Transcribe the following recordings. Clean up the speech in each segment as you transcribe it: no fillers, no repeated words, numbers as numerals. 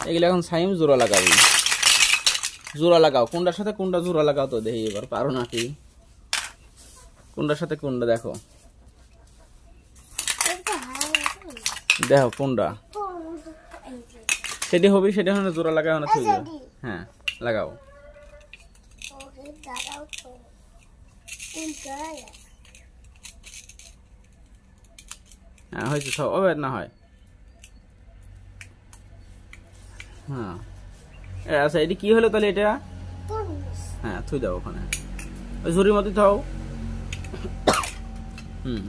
এগুলো এখন সাইম জোড়া লাগাবি, জোড়া লাগাও। কোনটার সাথে কোনটা জোড়া লাগাও তো দেখি এবার, পারো নাকি? কোনটার সাথে কোনটা দেখো, দেখো কোনটা সেটি হবে, সেটা হলে জোড়া লাগাও না, থুই দাও। হ্যাঁ লাগাও। হ্যাঁ হয়েছে, সব হবে না হয়। হ্যাঁ আচ্ছা, এটি কি হলো তাহলে এটা? হ্যাঁ থুই দাও ওখানে, ওই ঝুড়ির মধ্যে থাও।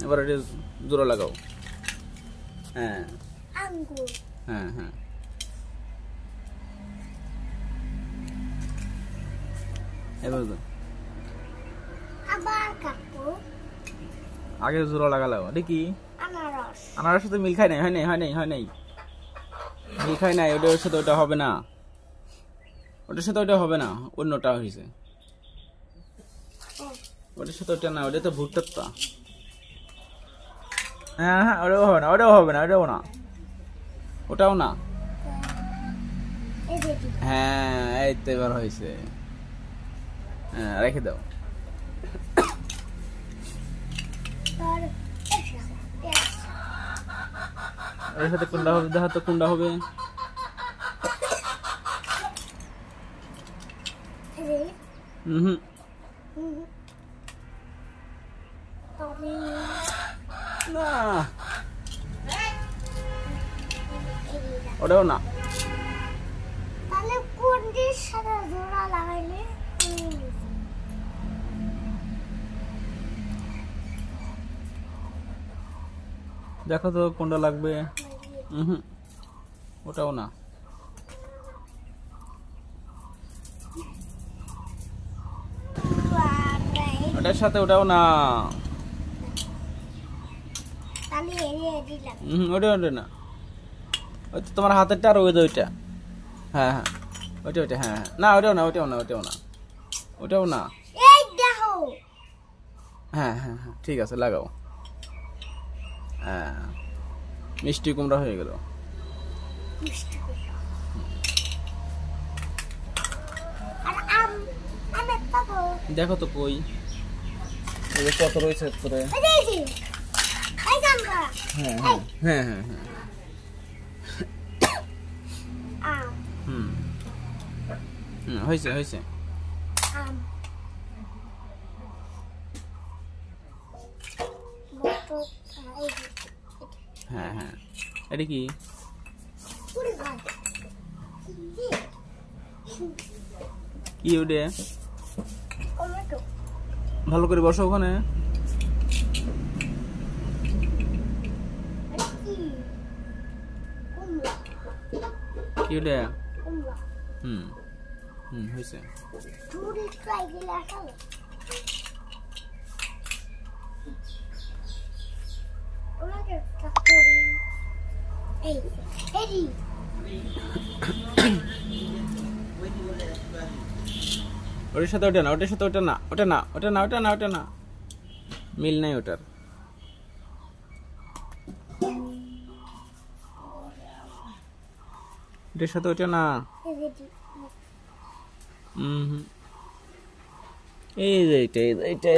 এবার এটা জোড়া লাগাও। হ্যাঁ হ্যাঁ হ্যাঁ এবার আগে জোড়া লাগালাও। এটা কি? আনারস সাথে মিল খাই নাই, হয় নাই, হয় নাই, হয় নাই, মিল খাই নাই। ওটার সাথে ওটা হবে না, ওটার সাথে ওটা হবে না, অন্যটা হয়েছে। ওটার সাথে ওটা না, ওটা তো ভুট্টার তা। হ্যাঁ হ্যাঁ ওটাও হবে না, ওটাও হবে না, ওটাও না, ওটাও না। হ্যাঁ এই তো এবার হয়েছে। হ্যাঁ রেখে দাও। এর সাথে কোনটা হবে দেখো তো, কোনটা হবে? না ওটাও না। তাহলে কোনটির সাথে জোড়া লাগাইলে? দেখো তো কোনটা লাগবে। ওটাও না। ওটার সাথে ওটাও না। ওটা ওটা না, ওই তো তোমার হাতেরটা আর ওই ওইটা। হ্যাঁ হ্যাঁ ওইটা ওইটা, হ্যাঁ হ্যাঁ না ওটাও না, ওটাও না, ওটাও না, ওটাও না। হ্যাঁ হ্যাঁ হ্যাঁ ঠিক আছে লাগাও। হ্যাঁ মিষ্টি কুমড়া হয়ে গেল। দেখো তো কই কত রয়েছে তোরে। হ্যাঁ হ্যাঁ হ্যাঁ হ্যাঁ হ্যাঁ হয়েছে হয়েছে। হ্যাঁ হ্যাঁ এটা কি? কি ওটা? ভালো করে বসো ওখানে। কি ওটা? হয়েছে। ওটার সাথে ওটা না, ওটার সাথে ওটা না, ওটা না, ওটা না, ওটা না, ওটা না, মিল নাই ওটার। এটার সাথে ওটা না। এই যে এইটা এইটা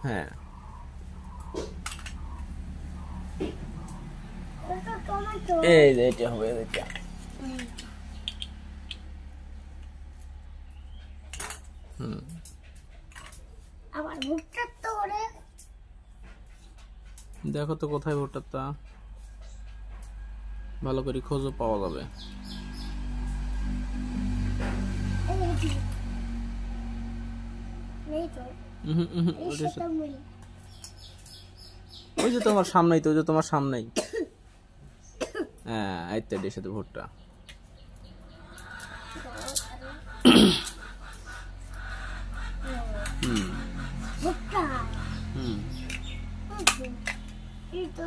হ্যাঁ এই যে এটা হবে, এটা আবার ভুট্টার তো ওরে দেখো তো কোথায় ভুট্টারটা, ভালো করে খোঁজো, পাওয়া যাবে। ওই যে তোমার সামনেই তো, ওই যে তোমার সামনেই। হ্যাঁ এই তো এর সাথে ভুট্টা। ভুট্টা হুম এই তো